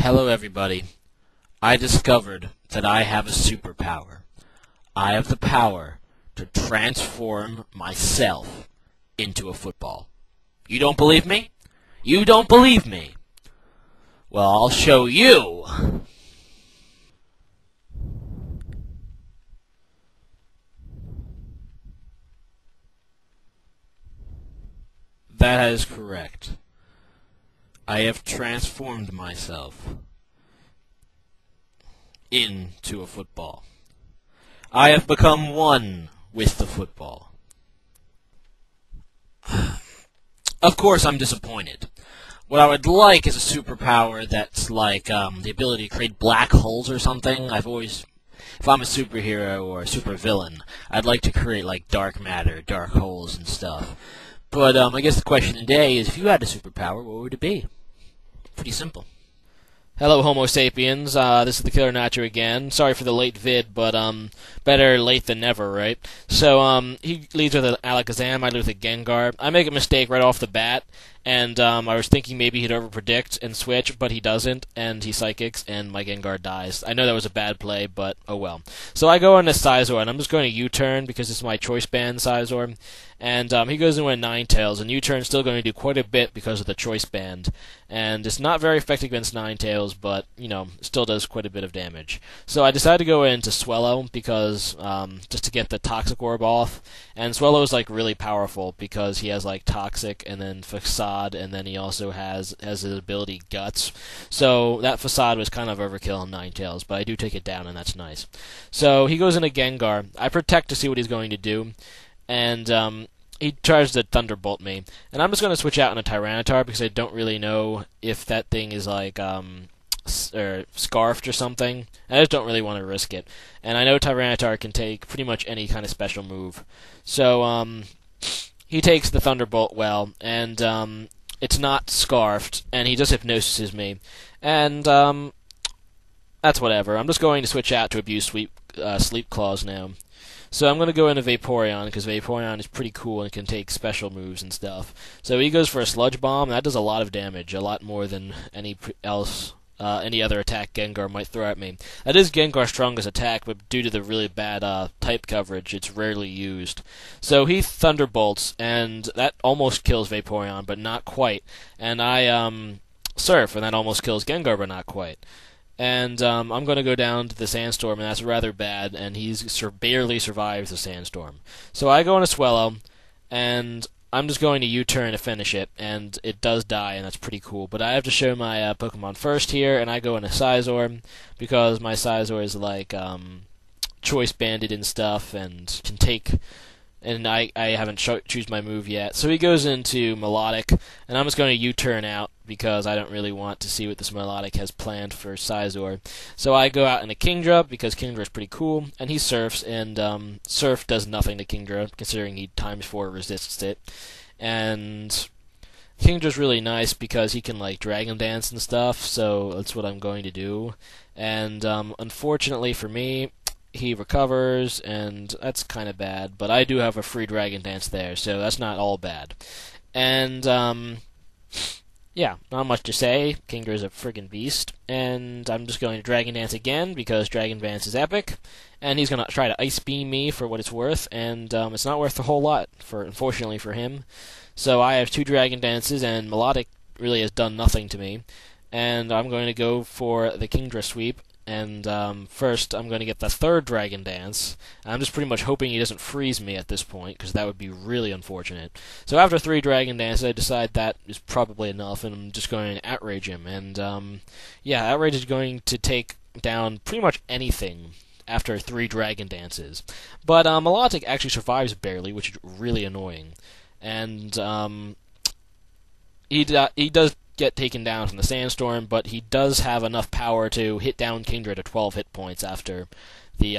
Hello everybody. I discovered that I have a superpower. I have the power to transform myself into a football. You don't believe me? You don't believe me? Well, I'll show you. That is correct. I have transformed myself into a football. I have become one with the football. Of course, I'm disappointed. What I would like is a superpower that's like the ability to create black holes or something. If I'm a superhero or a supervillain, I'd like to create like dark matter, dark holes and stuff. But I guess the question today is, if you had a superpower, what would it be? Pretty simple. Hello, Homo sapiens. This is TheKillerNacho again. Sorry for the late vid, but better late than never, right? So he leads with an Alakazam, I lead with a Gengar. I make a mistake right off the bat, and I was thinking maybe he'd overpredict and switch, but he doesn't, and he Psychics, and my Gengar dies. I know that was a bad play, but oh well. So I go into Sizor, and I'm just going to U-turn because it's my Choice Band Sizor, and he goes into a Ninetales, and U-turn's still going to do quite a bit because of the Choice Band, and it's not very effective against Ninetales, but, you know, still does quite a bit of damage. So I decided to go into Swellow because, just to get the Toxic Orb off, and Swellow is, like, really powerful because he has, like, Toxic and then Facade, and then he also has his ability Guts. So that Facade was kind of overkill on Ninetales, but I do take it down, and that's nice. So he goes into Gengar. I protect to see what he's going to do, and he tries to Thunderbolt me. And I'm just going to switch out on a Tyranitar because I don't really know if that thing is like scarfed or something. I just don't really want to risk it. And I know Tyranitar can take pretty much any kind of special move. So he takes the Thunderbolt well, and it's not scarfed, and he just hypnosises me. And that's whatever. I'm just going to switch out to Abuse Sleep Claws now. So I'm going to go into Vaporeon, because Vaporeon is pretty cool and can take special moves and stuff. So he goes for a Sludge Bomb, and that does a lot of damage, a lot more than any other attack Gengar might throw at me. That is Gengar's strongest attack, but due to the really bad type coverage, it's rarely used. So he Thunderbolts, and that almost kills Vaporeon, but not quite. And I Surf, and that almost kills Gengar, but not quite. And I'm going to go down to the Sandstorm, and that's rather bad, and he's barely survives the Sandstorm. So I go into Swellow, and I'm just going to U-turn to finish it, and it does die, and that's pretty cool. But I have to show my Pokemon first here, and I go into Sizor, because my Sizor is like Choice Banded and stuff, and can take... And I haven't choose my move yet. So he goes into Melodic, and I'm just going to U-turn out because I don't really want to see what this Melodic has planned for Sizor. So I go out into Kingdra because Kingdra is pretty cool, and he Surfs, and Surf does nothing to Kingdra considering he ×4 resists it. And Kingdra's really nice because he can like Dragon Dance and stuff, so that's what I'm going to do. And unfortunately for me, he recovers, and that's kind of bad, but I do have a free Dragon Dance there, so that's not all bad. And, yeah, not much to say. Kingdra's a friggin' beast, and I'm just going to Dragon Dance again, because Dragon Dance is epic, and he's going to try to Ice Beam me for what it's worth, and it's not worth a whole lot, unfortunately for him. So I have 2 Dragon Dances, and Melodic really has done nothing to me, and I'm going to go for the Kingdra sweep. And first, I'm going to get the 3rd Dragon Dance. I'm just pretty much hoping he doesn't freeze me at this point, because that would be really unfortunate. So after 3 Dragon Dances, I decide that is probably enough, and I'm just going to Outrage him. And yeah, Outrage is going to take down pretty much anything after 3 Dragon Dances. But Melodic actually survives barely, which is really annoying. And he does get taken down from the Sandstorm, but he does have enough power to hit down Kingdra to 12 hit points after the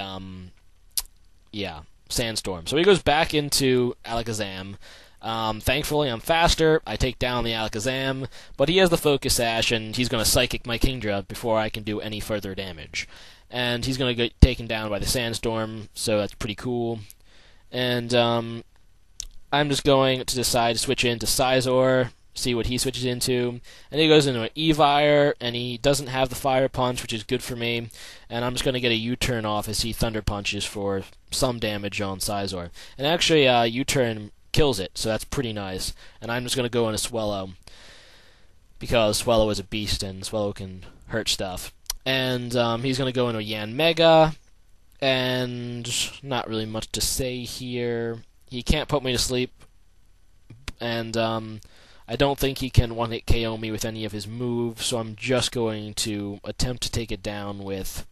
Sandstorm. So he goes back into Alakazam. Thankfully, I'm faster. I take down the Alakazam, but he has the Focus Sash, and he's going to Psychic my Kingdra before I can do any further damage. And he's going to get taken down by the Sandstorm, so that's pretty cool. And I'm just going to decide to switch into Sizor, see what he switches into. And he goes into an Evire, and he doesn't have the Fire Punch, which is good for me. And I'm just going to get a U-turn off as he Thunder Punches for some damage on Scizor. And actually, U-turn kills it, so that's pretty nice. And I'm just going to go in a Swellow, because Swellow is a beast, and Swellow can hurt stuff. And he's going to go into a Yanmega, and not really much to say here. He can't put me to sleep, and I don't think he can one-hit KO me with any of his moves, so I'm just going to attempt to take it down with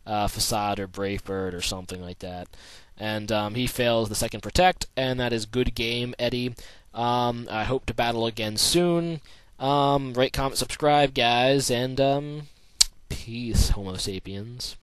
Facade or Brave Bird or something like that. And he fails the second Protect, and that is good game, Eddie. I hope to battle again soon. Rate, comment, subscribe, guys, and peace, Homo sapiens.